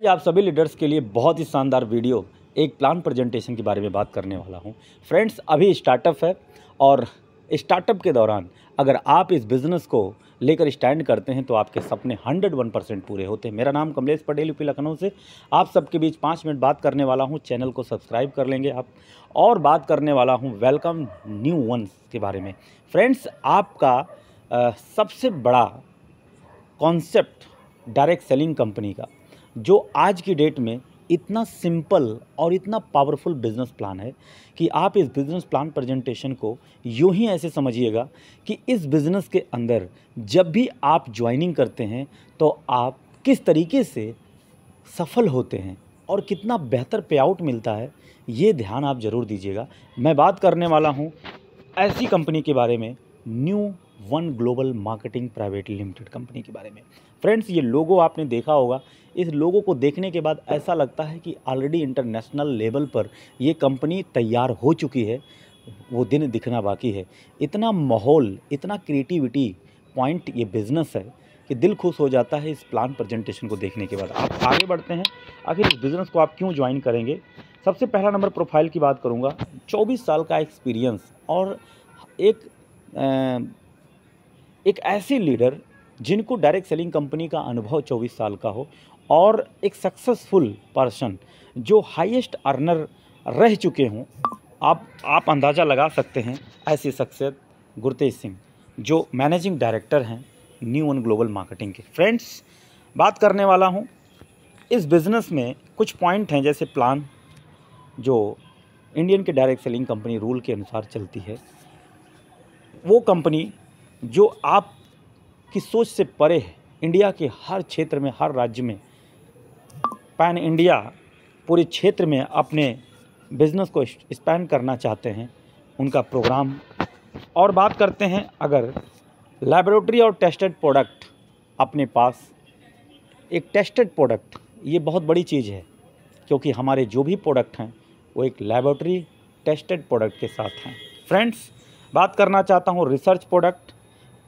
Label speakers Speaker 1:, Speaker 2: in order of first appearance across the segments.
Speaker 1: ये आप सभी लीडर्स के लिए बहुत ही शानदार वीडियो एक प्लान प्रेजेंटेशन के बारे में बात करने वाला हूं। फ्रेंड्स, अभी स्टार्टअप है और स्टार्टअप के दौरान अगर आप इस बिज़नेस को लेकर स्टैंड करते हैं तो आपके सपने 101% पूरे होते हैं। मेरा नाम कमलेश पटेल, यूपी लखनऊ से आप सबके बीच 5 मिनट बात करने वाला हूं। चैनल को सब्सक्राइब कर लेंगे आप। और बात करने वाला हूं वेलकम न्यू वंस के बारे में। फ्रेंड्स, आपका सबसे बड़ा कॉन्सेप्ट डायरेक्ट सेलिंग कंपनी का जो आज की डेट में इतना सिंपल और इतना पावरफुल बिजनेस प्लान है कि आप इस बिजनेस प्लान प्रेजेंटेशन को यूं ही ऐसे समझिएगा कि इस बिज़नेस के अंदर जब भी आप ज्वाइनिंग करते हैं तो आप किस तरीके से सफल होते हैं और कितना बेहतर पे आउट मिलता है, ये ध्यान आप ज़रूर दीजिएगा। मैं बात करने वाला हूँ ऐसी कंपनी के बारे में, new one global marketing private limited company के बारे में। फ्रेंड्स, ये लोगो आपने देखा होगा। इस लोगो को देखने के बाद ऐसा लगता है कि ऑलरेडी इंटरनेशनल लेवल पर ये कंपनी तैयार हो चुकी है, वो दिन दिखना बाकी है। इतना माहौल, इतना क्रिएटिविटी पॉइंट ये बिज़नेस है कि दिल खुश हो जाता है इस प्लान प्रेजेंटेशन को देखने के बाद। आप आगे बढ़ते हैं, आखिर इस बिज़नेस को आप क्यों ज्वाइन करेंगे। सबसे पहला नंबर प्रोफाइल की बात करूँगा। 24 साल का एक्सपीरियंस और एक ऐसे लीडर जिनको डायरेक्ट सेलिंग कंपनी का अनुभव 24 साल का हो और एक सक्सेसफुल पर्सन जो हाईएस्ट अर्नर रह चुके हों। आप अंदाज़ा लगा सकते हैं ऐसी शख्सियत गुरतेज सिंह जो मैनेजिंग डायरेक्टर हैं न्यू वन ग्लोबल मार्केटिंग के। फ्रेंड्स, बात करने वाला हूं इस बिज़नेस में कुछ पॉइंट हैं, जैसे प्लान जो इंडियन के डायरेक्ट सेलिंग कंपनी रूल के अनुसार चलती है। वो कंपनी जो आप की सोच से परे है, इंडिया के हर क्षेत्र में, हर राज्य में, पैन इंडिया पूरे क्षेत्र में अपने बिज़नेस को एक्सपैंड करना चाहते हैं, उनका प्रोग्राम। और बात करते हैं अगर लैबोरेटरी और टेस्टेड प्रोडक्ट अपने पास, एक टेस्टेड प्रोडक्ट ये बहुत बड़ी चीज़ है क्योंकि हमारे जो भी प्रोडक्ट हैं वो एक लैबोरेटरी टेस्टेड प्रोडक्ट के साथ हैं। फ्रेंड्स, बात करना चाहता हूँ research product,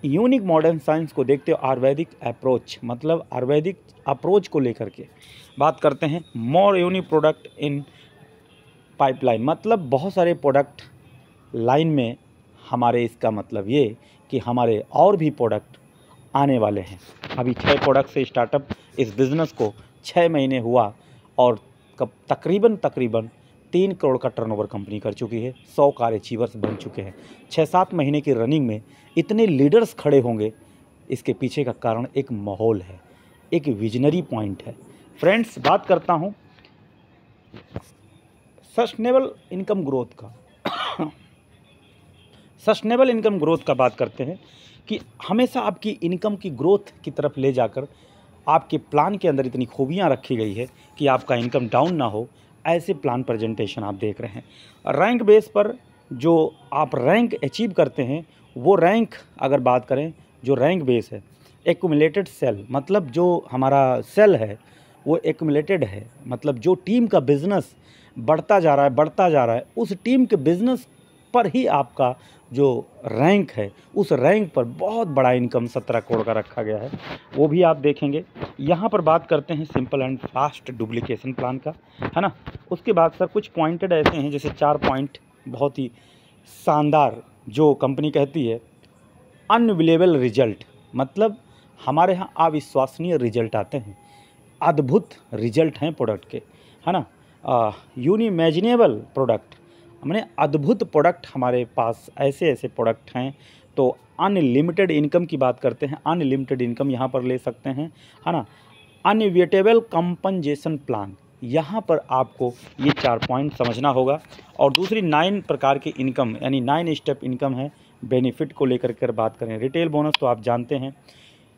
Speaker 1: unique modern science को देखते हो, आयुर्वेदिक अप्रोच, मतलब आयुर्वेदिक अप्रोच को लेकर के बात करते हैं। मोर यूनिक प्रोडक्ट इन पाइपलाइन, मतलब बहुत सारे प्रोडक्ट लाइन में हमारे। इसका मतलब ये कि हमारे और भी प्रोडक्ट आने वाले हैं। अभी 6 प्रोडक्ट से स्टार्टअप इस बिज़नेस को 6 महीने हुआ और तकरीबन 3 करोड़ का टर्नओवर कंपनी कर चुकी है। 100 कार अचीवर्स बन चुके हैं। 6-7 महीने की रनिंग में इतने लीडर्स खड़े होंगे, इसके पीछे का कारण एक माहौल है, एक विजनरी पॉइंट है। फ्रेंड्स, बात करता हूँ सस्टेनेबल इनकम ग्रोथ का। सस्टेनेबल इनकम ग्रोथ का बात करते हैं कि हमेशा आपकी इनकम की ग्रोथ की तरफ ले जाकर आपके प्लान के अंदर इतनी खूबियाँ रखी गई है कि आपका इनकम डाउन ना हो। ऐसे प्लान प्रेजेंटेशन आप देख रहे हैं। रैंक बेस पर जो आप रैंक अचीव करते हैं, वो रैंक अगर बात करें, जो रैंक बेस है एक्यूमुलेटेड सेल, मतलब जो हमारा सेल है वो एक्यूमुलेटेड है, मतलब जो टीम का बिज़नेस बढ़ता जा रहा है, उस टीम के बिज़नेस पर ही आपका जो रैंक है, उस रैंक पर बहुत बड़ा इनकम 17 करोड़ का रखा गया है, वो भी आप देखेंगे। यहाँ पर बात करते हैं simple and fast duplication plan का, है ना। उसके बाद सर कुछ पॉइंटेड ऐसे हैं, जैसे 4 पॉइंट बहुत ही शानदार जो कंपनी कहती है अनबिलीवेबल रिजल्ट, मतलब हमारे यहाँ अविश्वसनीय रिजल्ट आते हैं, अद्भुत रिजल्ट हैं प्रोडक्ट के, है ना। यूनिमेजिनेबल प्रोडक्ट, हमने अद्भुत प्रोडक्ट हमारे पास ऐसे प्रोडक्ट हैं। तो अनलिमिटेड इनकम की बात करते हैं, अनलिमिटेड इनकम यहाँ पर ले सकते हैं, है ना। अनइविटेबल कंपनसेशन प्लान, यहाँ पर आपको ये 4 पॉइंट समझना होगा। और दूसरी 9 प्रकार की इनकम, यानी 9 स्टेप इनकम है। बेनिफिट को लेकर कर बात करें, रिटेल बोनस तो आप जानते हैं।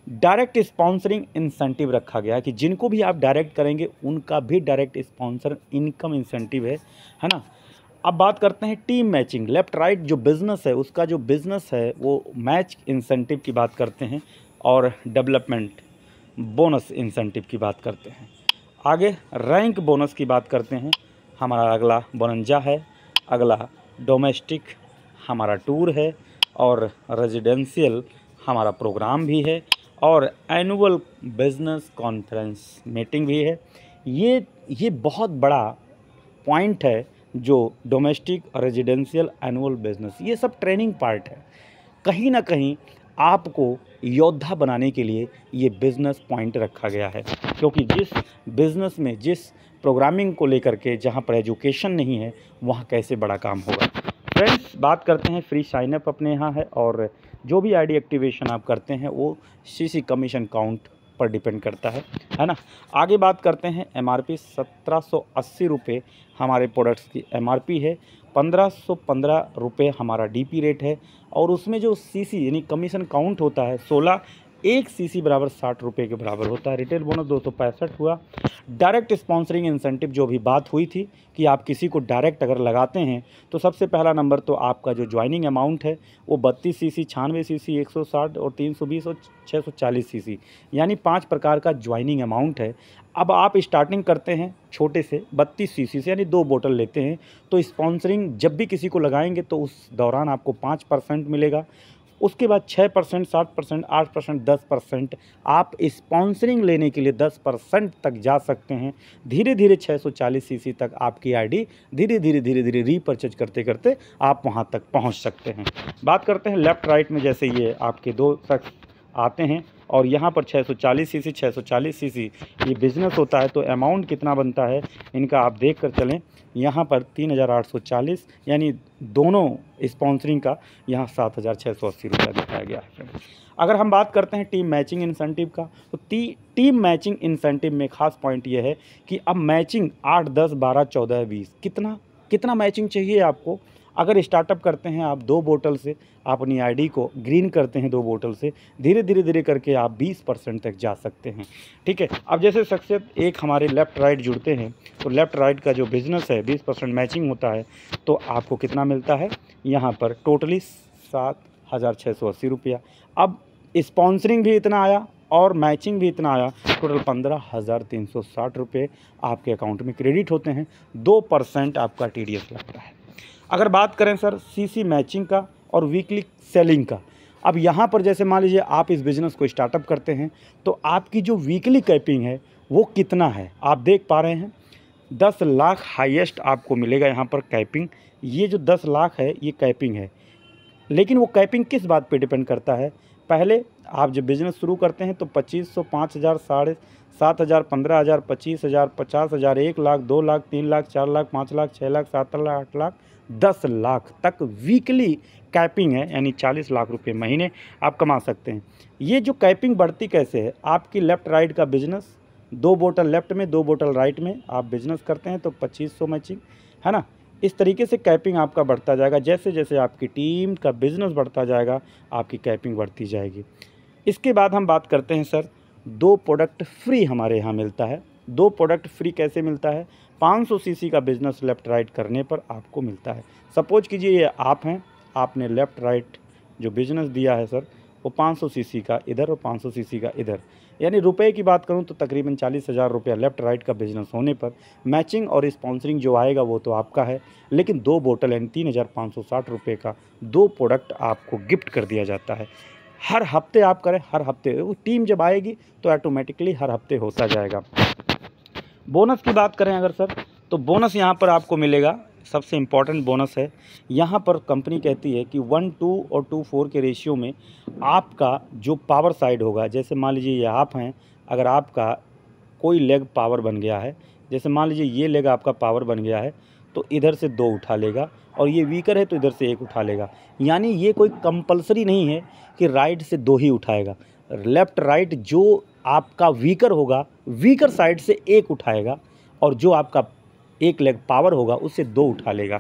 Speaker 1: डायरेक्ट स्पॉन्सरिंग इंसेंटिव रखा गया है कि जिनको भी आप डायरेक्ट करेंगे उनका भी डायरेक्ट स्पॉन्सर इनकम इंसेंटिव है ना। अब बात करते हैं टीम मैचिंग, लेफ्ट राइट जो बिज़नेस है उसका जो बिज़नेस है वो मैच इंसेंटिव की बात करते हैं, और डेवलपमेंट बोनस इंसेंटिव की बात करते हैं। आगे रैंक बोनस की बात करते हैं। हमारा अगला बोनंजा है, अगला डोमेस्टिक हमारा टूर है, और रेजिडेंशियल हमारा प्रोग्राम भी है, और एनुअल बिजनेस कॉन्फ्रेंस मीटिंग भी है। ये बहुत बड़ा पॉइंट है जो डोमेस्टिक रेजिडेंशियल एनुअल बिजनेस, ये सब ट्रेनिंग पार्ट है। कहीं ना कहीं आपको योद्धा बनाने के लिए ये बिज़नेस पॉइंट रखा गया है, क्योंकि जिस बिज़नेस में, जिस प्रोग्रामिंग को लेकर के जहाँ पर एजुकेशन नहीं है, वहाँ कैसे बड़ा काम होगा। फ्रेंड्स, बात करते हैं फ्री साइन अप अपने यहाँ है, और जो भी आईडी एक्टिवेशन आप करते हैं वो सीसी कमीशन काउंट पर डिपेंड करता है ना। आगे बात करते हैं एमआरपी 1780 रुपये हमारे प्रोडक्ट्स की एमआरपी है, 1515 रुपये हमारा डीपी रेट है, और उसमें जो सीसी यानी कमीशन काउंट होता है 16, एक सीसी बराबर 60 रुपये के बराबर होता है। रिटेल बोनस 265 हुआ। डायरेक्ट स्पॉन्सरिंग इंसेंटिव जो भी बात हुई थी कि आप किसी को डायरेक्ट अगर लगाते हैं तो सबसे पहला नंबर तो आपका जो ज्वाइनिंग अमाउंट है वो 32 सीसी, 96 सीसी, 160 और 320 और 640 सीसी, यानी 5 प्रकार का ज्वाइनिंग अमाउंट है। अब आप स्टार्टिंग करते हैं छोटे से 32 सीसी से, यानी 2 बोतल लेते हैं, तो स्पॉन्सरिंग जब भी किसी को लगाएंगे तो उस दौरान आपको 5% मिलेगा। उसके बाद 6%, 7%, 8%, 10%, आप स्पॉन्सरिंग लेने के लिए 10% तक जा सकते हैं। धीरे धीरे 640 सीसी तक आपकी आईडी धीरे धीरे रीपरचेज करते करते आप वहां तक पहुंच सकते हैं। बात करते हैं लेफ़्ट राइट में, जैसे ये आपके 2 शख्स आते हैं और यहाँ पर 640 सीसी 640 सीसी ये बिज़नेस होता है, तो अमाउंट कितना बनता है इनका आप देख कर चलें। यहाँ पर 3840, यानी दोनों स्पॉन्सरिंग का यहाँ 7680 रुपया दिखाया गया है। अगर हम बात करते हैं टीम मैचिंग इंसेंटिव का, तो टीम मैचिंग इंसेंटिव में ख़ास पॉइंट ये है कि अब मैचिंग 8, 10, 12, 14, 20 कितना मैचिंग चाहिए आपको। अगर स्टार्टअप करते हैं आप 2 बोतल से, आप अपनी आईडी को ग्रीन करते हैं 2 बोतल से, धीरे धीरे करके आप 20% तक जा सकते हैं। ठीक है, अब जैसे शख्सियत एक हमारे लेफ़्ट राइट जुड़ते हैं, तो लेफ़्ट राइट का जो बिज़नेस है 20% मैचिंग होता है, तो आपको कितना मिलता है यहाँ पर टोटली 7680 रुपया। अब स्पॉन्सरिंग भी इतना आया और मैचिंग भी इतना आया, टोटल 15,360 रुपये आपके अकाउंट में क्रेडिट होते हैं। 2% आपका TDS लगता है। अगर बात करें सर सीसी मैचिंग का और वीकली सेलिंग का, अब यहाँ पर जैसे मान लीजिए आप इस बिज़नेस को स्टार्टअप करते हैं, तो आपकी जो वीकली कैपिंग है वो कितना है आप देख पा रहे हैं। 10 लाख हाईएस्ट आपको मिलेगा यहाँ पर कैपिंग। ये जो 10 लाख है ये कैपिंग है, लेकिन वो कैपिंग किस बात पे डिपेंड करता है। पहले आप जब बिज़नेस शुरू करते हैं तो 2500, 5000, 7,500, 15,000, 25,000, 50,000, 1 लाख, 2 लाख, 3 लाख, 4 लाख, 5 लाख, 6 लाख, 7 लाख, 8 लाख, 10 लाख तक वीकली कैपिंग है, यानी 40 लाख रुपए महीने आप कमा सकते हैं। ये जो कैपिंग बढ़ती कैसे है, आपकी लेफ़्ट राइट का बिज़नेस, 2 बोतल लेफ़्ट में 2 बोतल राइट में आप बिज़नेस करते हैं तो 2500 मैचिंग है ना। इस तरीके से कैपिंग आपका बढ़ता जाएगा। जैसे जैसे आपकी टीम का बिज़नेस बढ़ता जाएगा आपकी कैपिंग बढ़ती जाएगी। इसके बाद हम बात करते हैं सर 2 प्रोडक्ट फ्री हमारे यहाँ मिलता है। 2 प्रोडक्ट फ्री कैसे मिलता है, 500 सीसी का बिज़नेस लेफ़्ट राइट करने पर आपको मिलता है। सपोज कीजिए ये आप हैं, आपने लेफ़्ट राइट जो बिज़नेस दिया है सर वो 500 सीसी का इधर और 500 सीसी का इधर, यानी रुपए की बात करूं तो तकरीबन 40,000 रुपया लेफ़्ट राइट का बिज़नेस होने पर मैचिंग और स्पॉन्सरिंग जो आएगा वो तो आपका है, लेकिन 2 बोतल यानी 3,560 रुपये का 2 प्रोडक्ट आपको गिफ्ट कर दिया जाता है। हर हफ्ते आप करें, हर हफ्ते वो टीम जब आएगी तो ऑटोमेटिकली हर हफ्ते होता जाएगा। बोनस की बात करें अगर सर, तो बोनस यहाँ पर आपको मिलेगा। सबसे इम्पॉर्टेंट बोनस है यहाँ पर, कंपनी कहती है कि 1:2 और 2:4 के रेशियो में आपका जो पावर साइड होगा, जैसे मान लीजिए ये आप हैं, अगर आपका कोई लेग पावर बन गया है, जैसे मान लीजिए ये लेग आपका पावर बन गया है तो इधर से 2 उठा लेगा, और ये वीकर है तो इधर से 1 उठा लेगा। यानी ये कोई कंपलसरी नहीं है कि राइट से 2 ही उठाएगा। लेफ़्ट राइट जो आपका वीकर होगा, वीकर साइड से 1 उठाएगा, और जो आपका एक लेग पावर होगा उससे 2 उठा लेगा।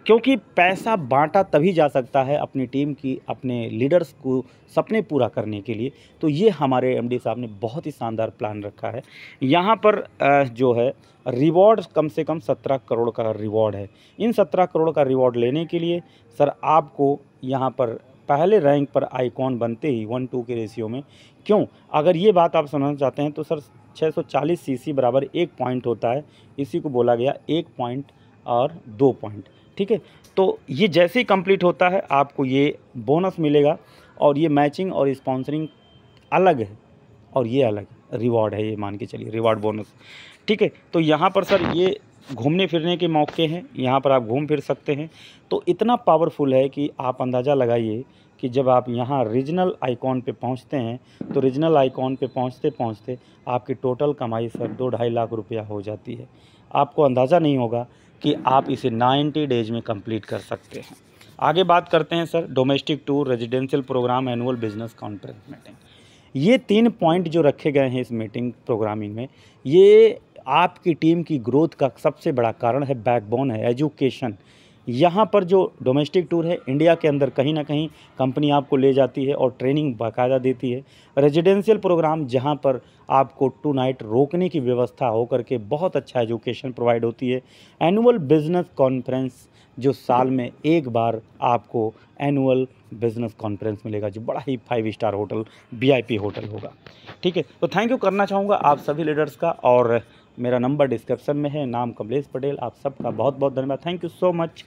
Speaker 1: क्योंकि पैसा बांटा तभी जा सकता है अपनी टीम की, अपने लीडर्स को सपने पूरा करने के लिए। तो ये हमारे एमडी साहब ने बहुत ही शानदार प्लान रखा है। यहाँ पर जो है रिवॉर्ड कम से कम 17 करोड़ का रिवॉर्ड है। इन 17 करोड़ का रिवॉर्ड लेने के लिए सर आपको यहाँ पर पहले रैंक पर आइकॉन बनते ही 1:2 के रेशियो में। क्यों, अगर ये बात आप समझना चाहते हैं तो सर 640 सीसी बराबर 1 पॉइंट होता है, इसी को बोला गया 1 पॉइंट और 2 पॉइंट। ठीक है, तो ये जैसे ही कंप्लीट होता है आपको ये बोनस मिलेगा, और ये मैचिंग और स्पॉन्सरिंग अलग है और ये अलग रिवॉर्ड है, ये मान के चलिए रिवॉर्ड बोनस। ठीक है। तो यहाँ पर सर ये घूमने फिरने के मौके हैं, यहाँ पर आप घूम फिर सकते हैं। तो इतना पावरफुल है कि आप अंदाज़ा लगाइए कि जब आप यहाँ रीजनल आइकॉन पे पहुँचते हैं तो रीजनल आइकॉन पे पहुँचते पहुँचते आपकी टोटल कमाई सर 2-2.5 लाख रुपया हो जाती है। आपको अंदाज़ा नहीं होगा कि आप इसे 90 डेज में कंप्लीट कर सकते हैं। आगे बात करते हैं sir domestic tour, residential programme, annual business conference meeting. ये 3 पॉइंट जो रखे गए हैं इस मीटिंग प्रोग्रामिंग में, ये आपकी टीम की ग्रोथ का सबसे बड़ा कारण है, बैकबोन है, एजुकेशन। यहाँ पर जो डोमेस्टिक टूर है, इंडिया के अंदर कहीं ना कहीं कंपनी आपको ले जाती है और ट्रेनिंग बाकायदा देती है। रेजिडेंशियल प्रोग्राम जहाँ पर आपको 2 नाइट रोकने की व्यवस्था हो करके बहुत अच्छा एजुकेशन प्रोवाइड होती है। एनुअल बिजनेस कॉन्फ्रेंस जो साल में एक बार आपको एनुअल बिजनेस कॉन्फ्रेंस मिलेगा, जो बड़ा ही 5 स्टार होटल, VIP होटल होगा। ठीक है, तो थैंक यू करना चाहूँगा आप सभी लीडर्स का, और मेरा नंबर डिस्क्रिप्शन में है, नाम कमलेश पटेल। आप सबका बहुत बहुत धन्यवाद। Thank you so much.